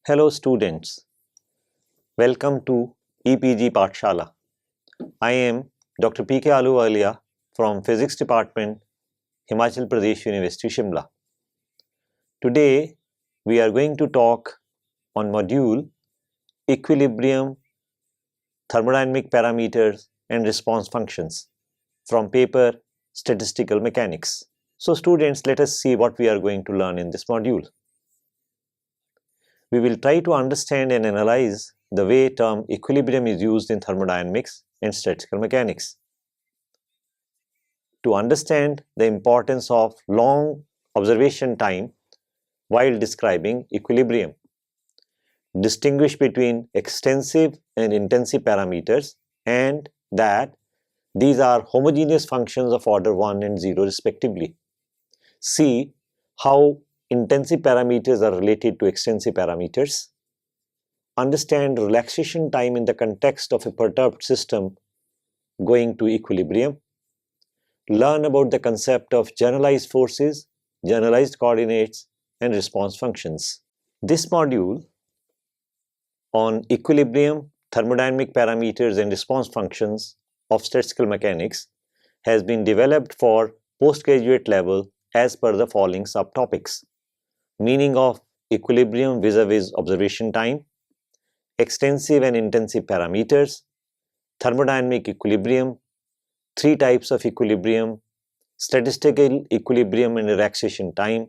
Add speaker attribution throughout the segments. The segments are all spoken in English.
Speaker 1: Hello students, welcome to EPG Pathshala. I am Dr. P.K. Aluwalia from Physics Department, Himachal Pradesh University, Shimla. Today we are going to talk on module Equilibrium, Thermodynamic Parameters and Response Functions from paper Statistical Mechanics. So students, let us see what we are going to learn in this module. We will try to understand and analyze the way term equilibrium is used in thermodynamics and statistical mechanics. To understand the importance of long observation time while describing equilibrium, distinguish between extensive and intensive parameters, and that these are homogeneous functions of order 1 and 0 respectively. See how intensive parameters are related to extensive parameters. Understand relaxation time in the context of a perturbed system going to equilibrium. Learn about the concept of generalized forces, generalized coordinates, and response functions. This module on equilibrium, thermodynamic parameters, and response functions of statistical mechanics has been developed for postgraduate level as per the following subtopics: meaning of equilibrium vis-a-vis observation time, extensive and intensive parameters, thermodynamic equilibrium, three types of equilibrium, statistical equilibrium and relaxation time,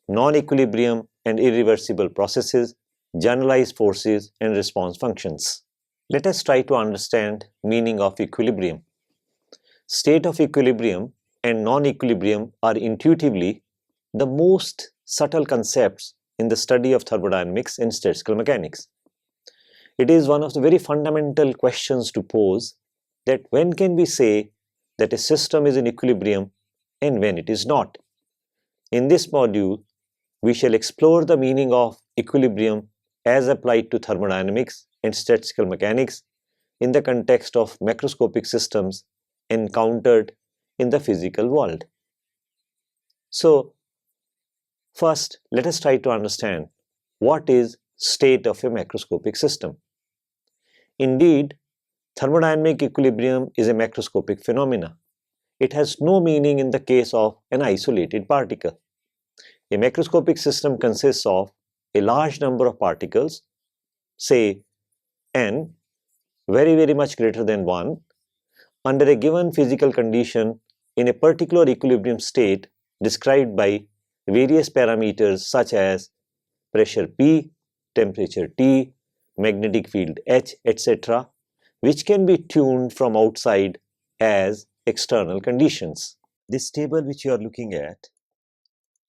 Speaker 1: non-equilibrium and irreversible processes, generalized forces and response functions. Let us try to understand meaning of equilibrium. State of equilibrium and non-equilibrium are intuitively the most subtle concepts in the study of thermodynamics and statistical mechanics. It is one of the very fundamental questions to pose, that when can we say that a system is in equilibrium and when it is not. In this module, we shall explore the meaning of equilibrium as applied to thermodynamics and statistical mechanics in the context of macroscopic systems encountered in the physical world. So, first, let us try to understand what is state of a macroscopic system. Indeed, thermodynamic equilibrium is a macroscopic phenomena. It has no meaning in the case of an isolated particle. A macroscopic system consists of a large number of particles, say n, very much greater than 1, under a given physical condition in a particular equilibrium state described by various parameters such as pressure P, temperature T, magnetic field H, etc., which can be tuned from outside as external conditions. This table which you are looking at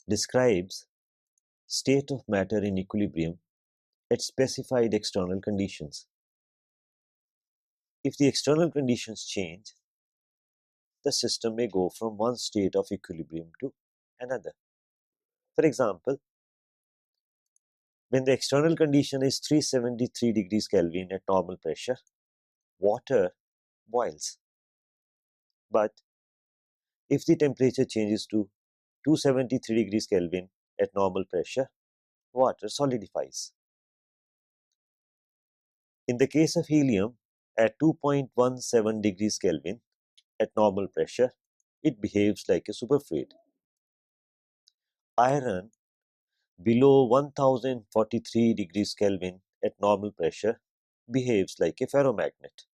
Speaker 1: describes state of matter in equilibrium at specified external conditions. If the external conditions change, the system may go from one state of equilibrium to another. For example, when the external condition is 373 degrees Kelvin at normal pressure, water boils. But if the temperature changes to 273 degrees Kelvin at normal pressure, water solidifies. In the case of helium, at 2.17 degrees Kelvin at normal pressure, it behaves like a superfluid. Iron, below 1043 degrees Kelvin at normal pressure, behaves like a ferromagnet.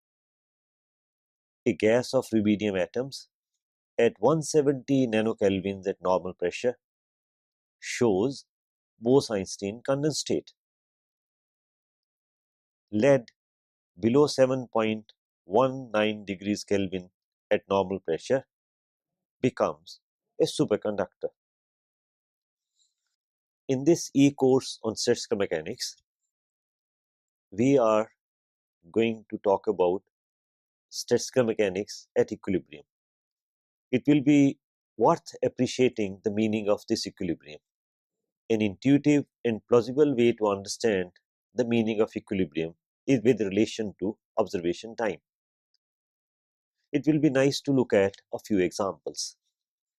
Speaker 1: A gas of rubidium atoms at 170 nanokelvins at normal pressure shows Bose-Einstein condensate. Lead, below 7.19 degrees Kelvin at normal pressure, becomes a superconductor. In this e-course on statistical mechanics, we are going to talk about statistical mechanics at equilibrium. It will be worth appreciating the meaning of this equilibrium. An intuitive and plausible way to understand the meaning of equilibrium is with relation to observation time. It will be nice to look at a few examples.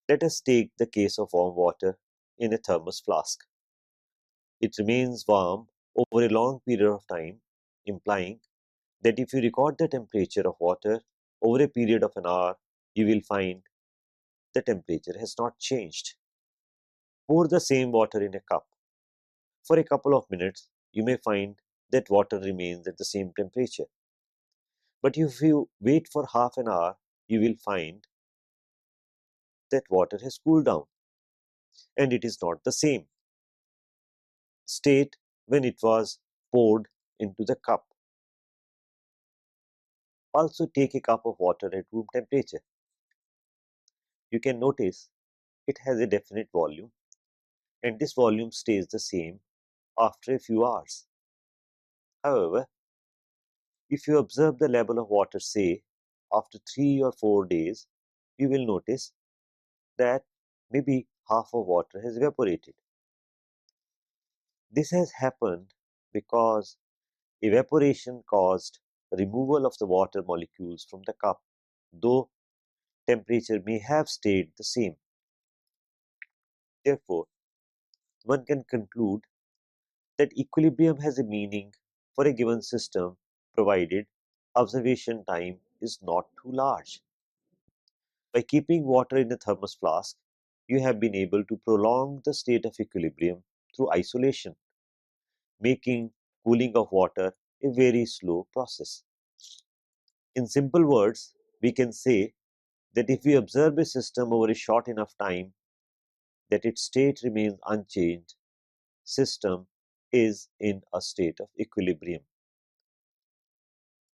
Speaker 1: Let us take the case of warm water in a thermos flask. It remains warm over a long period of time, implying that if you record the temperature of water over a period of an hour, you will find the temperature has not changed. Pour the same water in a cup. For a couple of minutes, you may find that water remains at the same temperature. But if you wait for half an hour, you will find that water has cooled down and it is not the same state when it was poured into the cup. Also take a cup of water at room temperature. You can notice it has a definite volume and this volume stays the same after a few hours. However, if you observe the level of water, say, after 3 or 4 days, you will notice that maybe half of water has evaporated. This has happened because evaporation caused removal of the water molecules from the cup, though temperature may have stayed the same. Therefore, one can conclude that equilibrium has a meaning for a given system provided observation time is not too large. By keeping water in a thermos flask, you have been able to prolong the state of equilibrium through isolation, making cooling of water a very slow process. In simple words, we can say that if we observe a system over a short enough time that its state remains unchanged, system is in a state of equilibrium.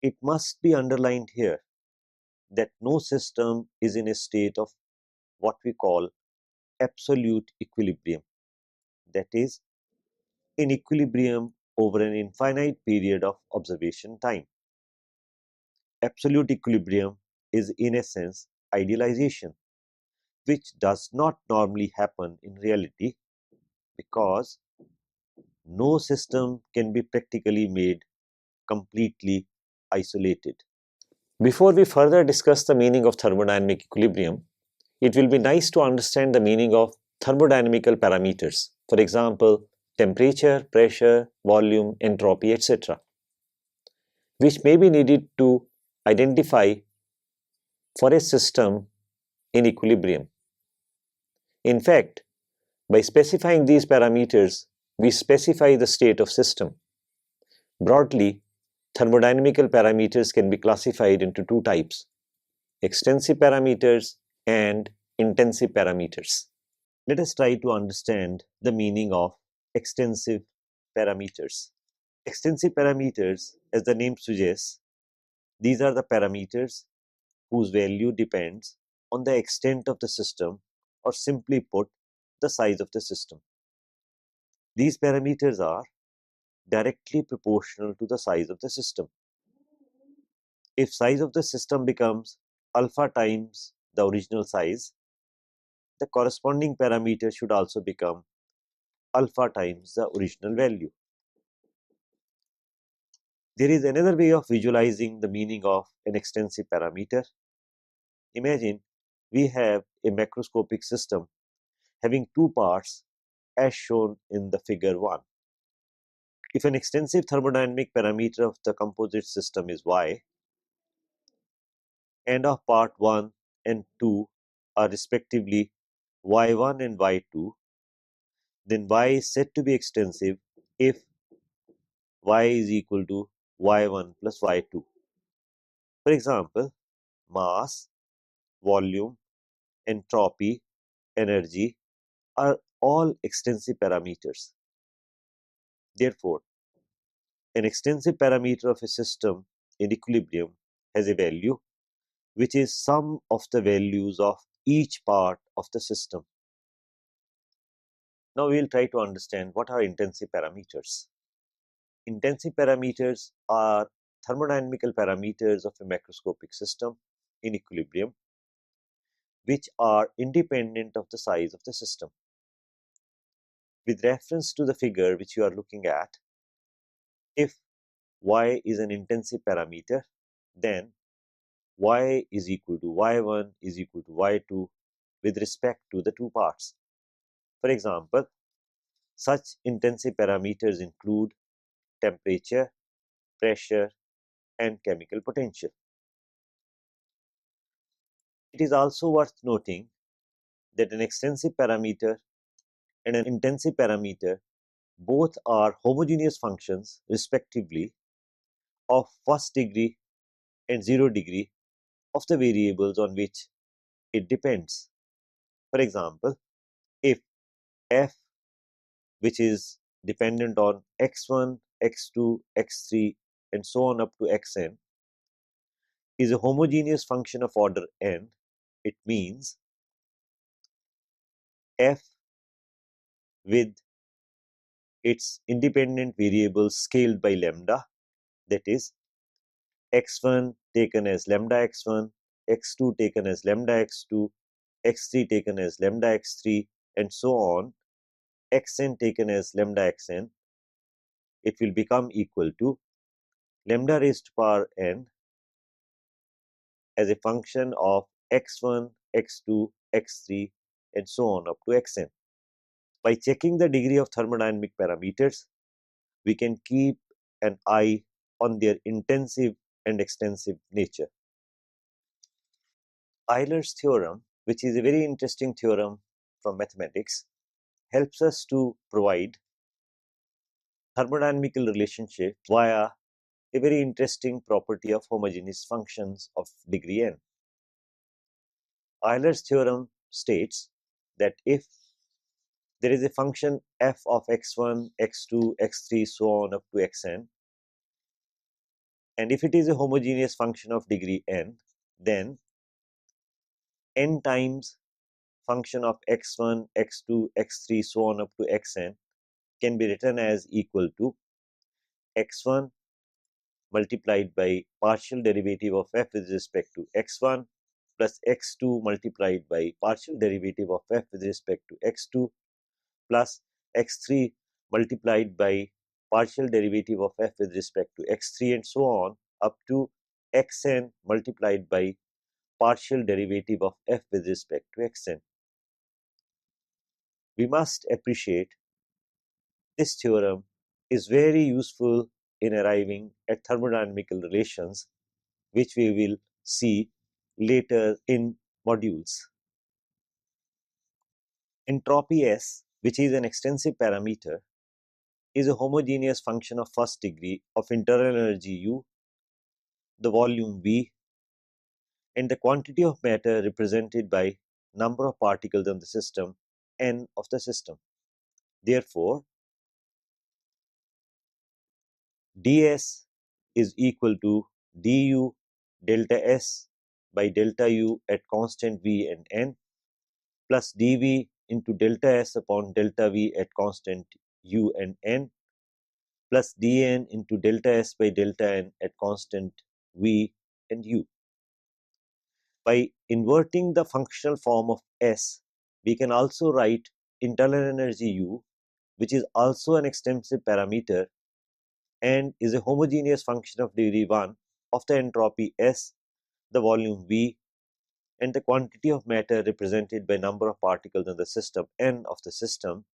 Speaker 1: It must be underlined here that no system is in a state of what we call absolute equilibrium, that is, in equilibrium over an infinite period of observation time. Absolute equilibrium is in a sense idealization, which does not normally happen in reality because no system can be practically made completely isolated. Before we further discuss the meaning of thermodynamic equilibrium, it will be nice to understand the meaning of thermodynamical parameters. For example, temperature, pressure, volume, entropy, etc., which may be needed to identify for a system in equilibrium. In fact, by specifying these parameters, we specify the state of system. Broadly, thermodynamical parameters can be classified into two types: extensive parameters and intensive parameters. Let us try to understand the meaning of extensive parameters. Extensive parameters, as the name suggests, these are the parameters whose value depends on the extent of the system, or simply put, the size of the system. These parameters are directly proportional to the size of the system. If size of the system becomes alpha times the original size, the corresponding parameter should also become alpha times the original value. There is another way of visualizing the meaning of an extensive parameter. Imagine we have a macroscopic system having two parts as shown in the figure 1. If an extensive thermodynamic parameter of the composite system is y, and of part 1 and 2 are respectively y1 and y2, then y is said to be extensive if y is equal to y1 plus y2. For example, mass, volume, entropy, energy are all extensive parameters. Therefore, an extensive parameter of a system in equilibrium has a value which is sum of the values of each part of the system. Now we will try to understand what are intensive parameters. Intensive parameters are thermodynamical parameters of a macroscopic system in equilibrium which are independent of the size of the system. With reference to the figure which you are looking at, if y is an intensive parameter, then y is equal to y1 is equal to y2 with respect to the two parts. For example, such intensive parameters include temperature, pressure, and chemical potential. It is also worth noting that an extensive parameter and an intensive parameter both are homogeneous functions respectively of first degree and 0 degree of the variables on which it depends. For example, if f, which is dependent on x1, x2, x3 and so on up to xn, is a homogeneous function of order n, it means f with its independent variables scaled by lambda, that is x1 taken as lambda x1, x2 taken as lambda x2, x3 taken as lambda x3 and so on, xn taken as lambda xn, it will become equal to lambda raised to power n as a function of x1, x2, x3 and so on up to xn. By checking the degree of thermodynamic parameters, we can keep an eye on their intensive and extensive nature. Euler's theorem, which is a very interesting theorem from mathematics, helps us to provide thermodynamical relationship via a very interesting property of homogeneous functions of degree n. Euler's theorem states that if there is a function f of x1, x2, x3 so on up to xn, and if it is a homogeneous function of degree n, then n times function of x1, x2, x3 so on up to xn can be written as equal to x1 multiplied by partial derivative of f with respect to x1 plus x2 multiplied by partial derivative of f with respect to x2 plus x3 multiplied by partial derivative of f with respect to x3 and so on up to xn multiplied by partial derivative of f with respect to xn. We must appreciate this theorem is very useful in arriving at thermodynamical relations, which we will see later in modules. Entropy S, which is an extensive parameter, is a homogeneous function of first degree of internal energy U, the volume V, and the quantity of matter represented by number of particles in the system N of the system. Therefore, ds is equal to du delta S by delta U at constant V and N plus dV into delta S upon delta V at constant U and N plus dN into delta S by delta N at constant V and U. By inverting the functional form of S, we can also write internal energy U, which is also an extensive parameter and is a homogeneous function of degree 1 of the entropy S, the volume V, and the quantity of matter represented by number of particles in the system N of the system.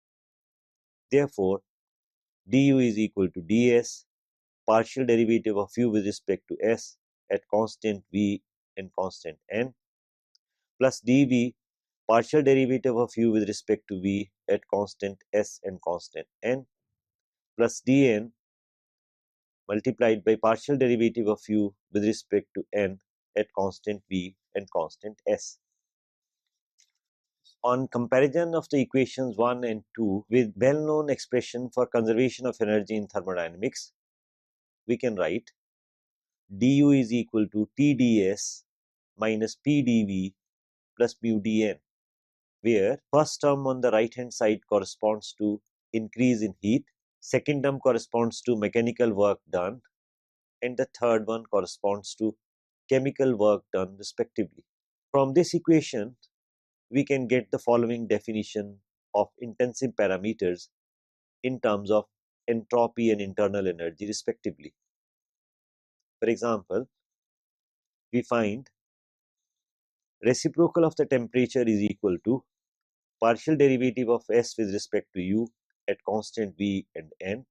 Speaker 1: Therefore, du is equal to ds, partial derivative of u with respect to S at constant V and constant N, plus dV, partial derivative of u with respect to V at constant S and constant N, plus dN multiplied by partial derivative of u with respect to N at constant V and constant S. On comparison of the equations 1 and 2 with well-known expression for conservation of energy in thermodynamics, we can write du is equal to Tds minus Pdv plus mu dN, where first term on the right hand side corresponds to increase in heat, second term corresponds to mechanical work done, and the third one corresponds to chemical work done respectively. From this equation, we can get the following definition of intensive parameters in terms of entropy and internal energy respectively. For example, we find reciprocal of the temperature is equal to partial derivative of S with respect to U at constant V and N.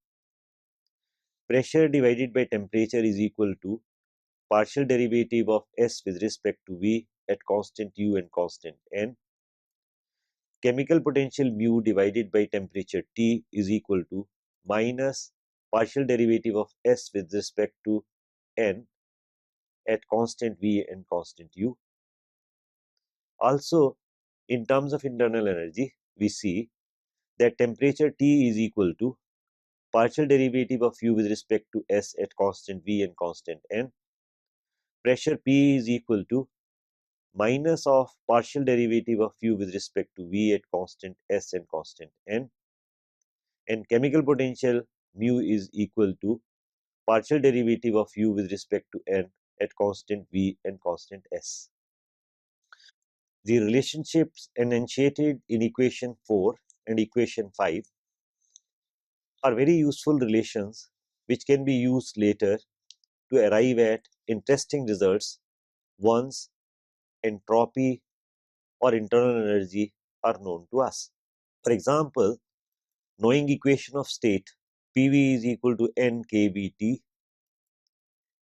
Speaker 1: pressure divided by temperature is equal to partial derivative of S with respect to V at constant U and constant N. Chemical potential mu divided by temperature T is equal to minus partial derivative of S with respect to N at constant V and constant U. Also, in terms of internal energy, we see that temperature T is equal to partial derivative of U with respect to S at constant V and constant N. Pressure P is equal to minus of partial derivative of U with respect to V at constant S and constant N. And chemical potential mu is equal to partial derivative of U with respect to N at constant V and constant S. The relationships enunciated in equation 4 and equation 5 are very useful relations which can be used later to arrive at interesting results once entropy or internal energy are known to us. For example, knowing equation of state PV is equal to N kVT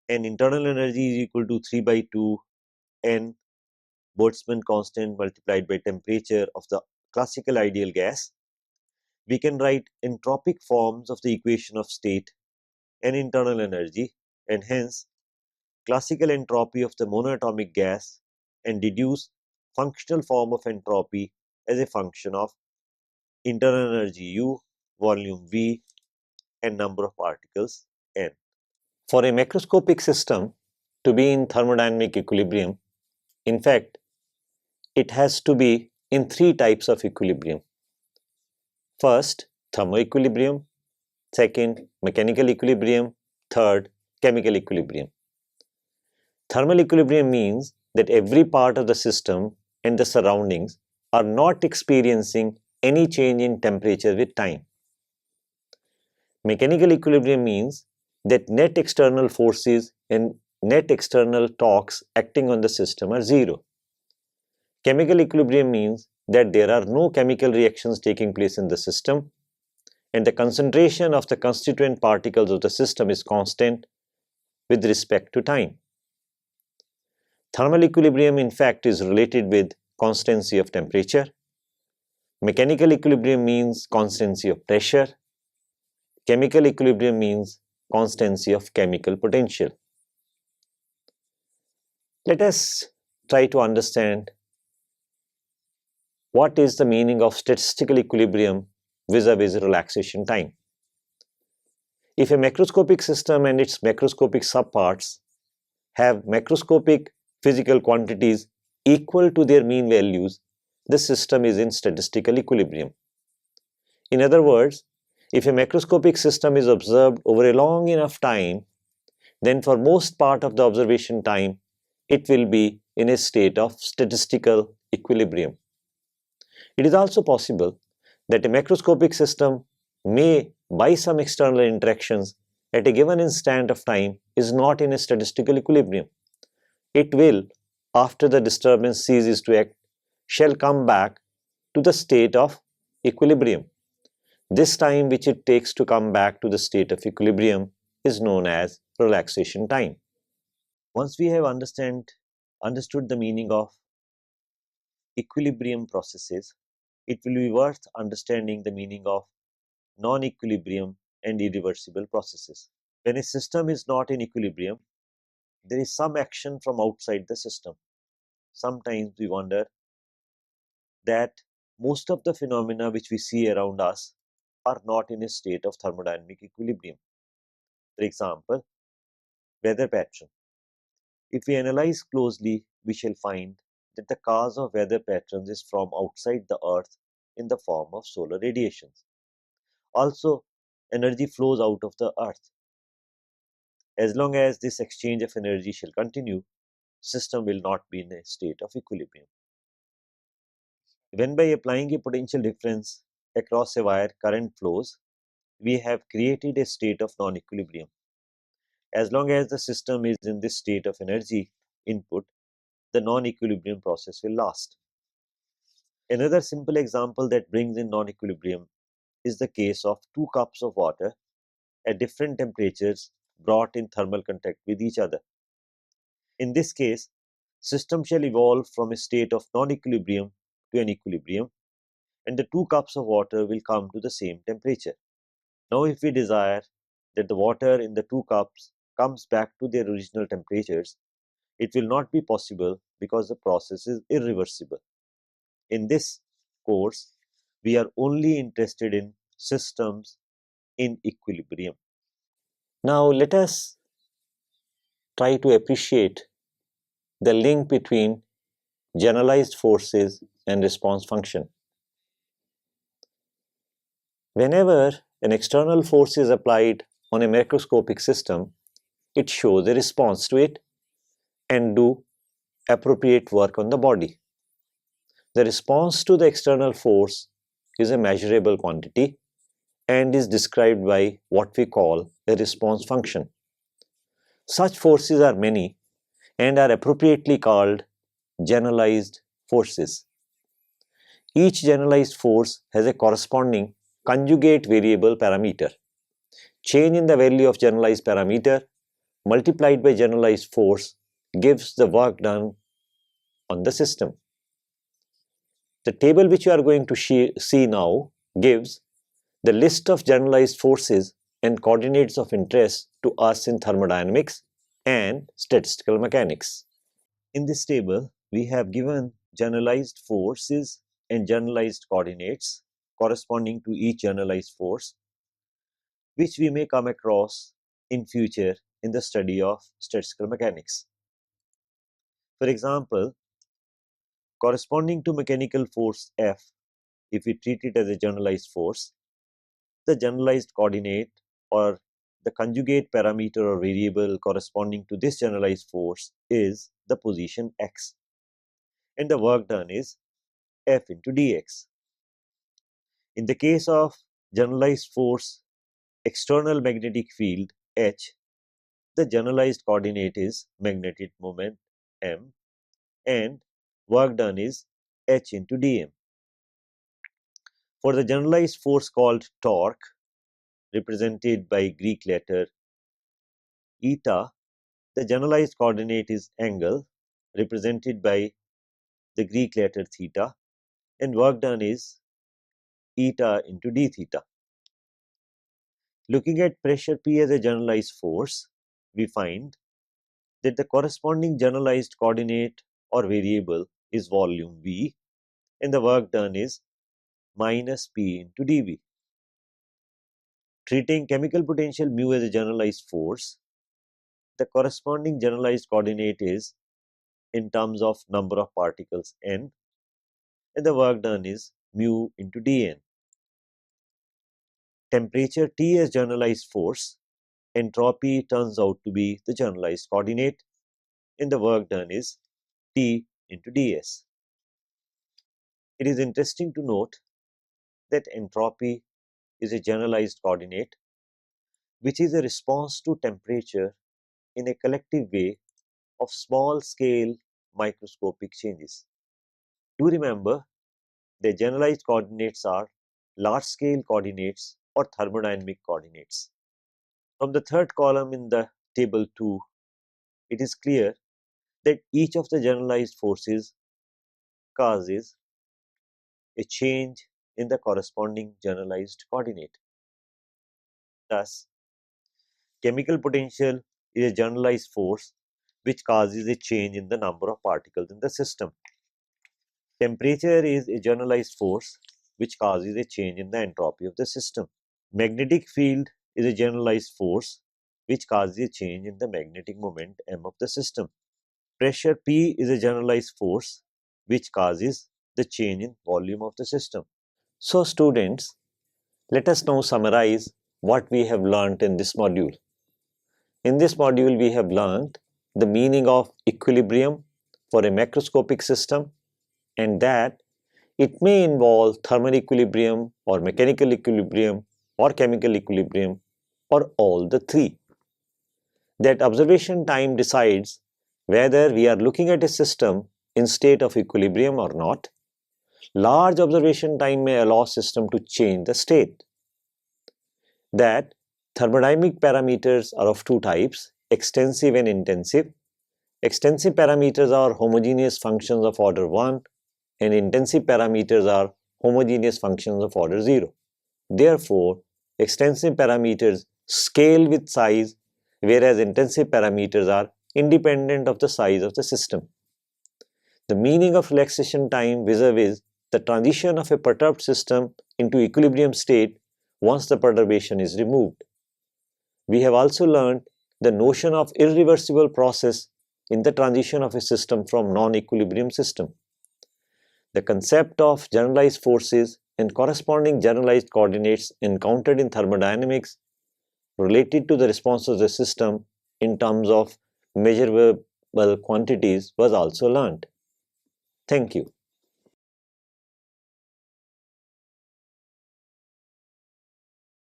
Speaker 1: and internal energy is equal to 3 by 2 N Boltzmann constant multiplied by temperature of the classical ideal gas, we can write entropic forms of the equation of state and internal energy and hence classical entropy of the monatomic gas and deduce functional form of entropy as a function of internal energy U, volume V and number of particles N. For a macroscopic system to be in thermodynamic equilibrium, in fact, it has to be in three types of equilibrium. First, thermoequilibrium, second, mechanical equilibrium, third, chemical equilibrium. Thermal equilibrium means that every part of the system and the surroundings are not experiencing any change in temperature with time. Mechanical equilibrium means that net external forces and net external torques acting on the system are zero. Chemical equilibrium means that there are no chemical reactions taking place in the system and the concentration of the constituent particles of the system is constant with respect to time. Thermal equilibrium in fact is related with constancy of temperature. Mechanical equilibrium means constancy of pressure. Chemical equilibrium means constancy of chemical potential. Let us try to understand what is the meaning of statistical equilibrium vis-a-vis relaxation time. If a macroscopic system and its macroscopic subparts have macroscopic physical quantities equal to their mean values, the system is in statistical equilibrium. In other words, if a macroscopic system is observed over a long enough time, then for most part of the observation time, it will be in a state of statistical equilibrium. It is also possible that a macroscopic system may, by some external interactions, at a given instant of time is not in a statistical equilibrium. It will, after the disturbance ceases to act, shall come back to the state of equilibrium. This time which it takes to come back to the state of equilibrium is known as relaxation time. Once we have understood the meaning of equilibrium processes, it will be worth understanding the meaning of non-equilibrium and irreversible processes. When a system is not in equilibrium, there is some action from outside the system. Sometimes we wonder that most of the phenomena which we see around us are not in a state of thermodynamic equilibrium. For example, weather pattern. If we analyze closely, we shall find that the cause of weather patterns is from outside the earth in the form of solar radiations. Also, energy flows out of the earth. As long as this exchange of energy shall continue, system will not be in a state of equilibrium. When by applying a potential difference across a wire current flows, we have created a state of non-equilibrium. As long as the system is in this state of energy input, the non-equilibrium process will last. Another simple example that brings in non-equilibrium is the case of two cups of water at different temperatures brought in thermal contact with each other. In this case, system shall evolve from a state of non-equilibrium to an equilibrium, and the 2 cups of water will come to the same temperature. Now, if we desire that the water in the 2 cups comes back to their original temperatures, it will not be possible because the process is irreversible. In this course, we are only interested in systems in equilibrium. Now, let us try to appreciate the link between generalized forces and response function. Whenever an external force is applied on a macroscopic system, it shows a response to it and do appropriate work on the body. The response to the external force is a measurable quantity and is described by what we call a response function. Such forces are many and are appropriately called generalized forces. Each generalized force has a corresponding conjugate variable parameter. Change in the value of generalized parameter multiplied by generalized force gives the work done on the system. The table which you are going to see now gives the list of generalized forces and coordinates of interest to us in thermodynamics and statistical mechanics. In this table, we have given generalized forces and generalized coordinates corresponding to each generalized force, which we may come across in future in the study of statistical mechanics. For example, corresponding to mechanical force F, if we treat it as a generalized force, the generalized coordinate or the conjugate parameter or variable corresponding to this generalized force is the position x, and the work done is F into dx. In the case of generalized force external magnetic field H, the generalized coordinate is magnetic moment m, and work done is H into dm. For the generalized force called torque, represented by Greek letter eta, the generalized coordinate is angle, represented by the Greek letter theta, and work done is eta into d theta. Looking at pressure P as a generalized force, we find that the corresponding generalized coordinate or variable is volume V, and the work done is minus P into dV. Treating chemical potential mu as a generalized force, the corresponding generalized coordinate is in terms of number of particles n, and the work done is mu into dn. Temperature T as generalized force, entropy turns out to be the generalized coordinate, and the work done is T into ds. It is interesting to note that entropy is a generalized coordinate which is a response to temperature in a collective way of small scale microscopic changes. Do remember the generalized coordinates are large scale coordinates or thermodynamic coordinates. From the third column in the table 2, it is clear that each of the generalized forces causes a change in the corresponding generalized coordinate. Thus, chemical potential is a generalized force which causes a change in the number of particles in the system. Temperature is a generalized force which causes a change in the entropy of the system. Magnetic field is a generalized force which causes a change in the magnetic moment m of the system. Pressure P is a generalized force which causes the change in volume of the system. So students, let us now summarize what we have learnt in this module. In this module, we have learnt the meaning of equilibrium for a macroscopic system, and that it may involve thermal equilibrium or mechanical equilibrium or chemical equilibrium or all the three. That observation time decides whether we are looking at a system in state of equilibrium or not. Large observation time may allow system to change the state. That Thermodynamic parameters are of two types, extensive and intensive. Extensive parameters are homogeneous functions of order 1 and intensive parameters are homogeneous functions of order 0. Therefore, extensive parameters scale with size, whereas intensive parameters are independent of the size of the system. The meaning of relaxation time vis-a-vis the transition of a perturbed system into equilibrium state once the perturbation is removed. We have also learned the notion of irreversible process in the transition of a system from non-equilibrium system. The concept of generalized forces and corresponding generalized coordinates encountered in thermodynamics related to the response of the system in terms of measurable quantities was also learned. Thank you.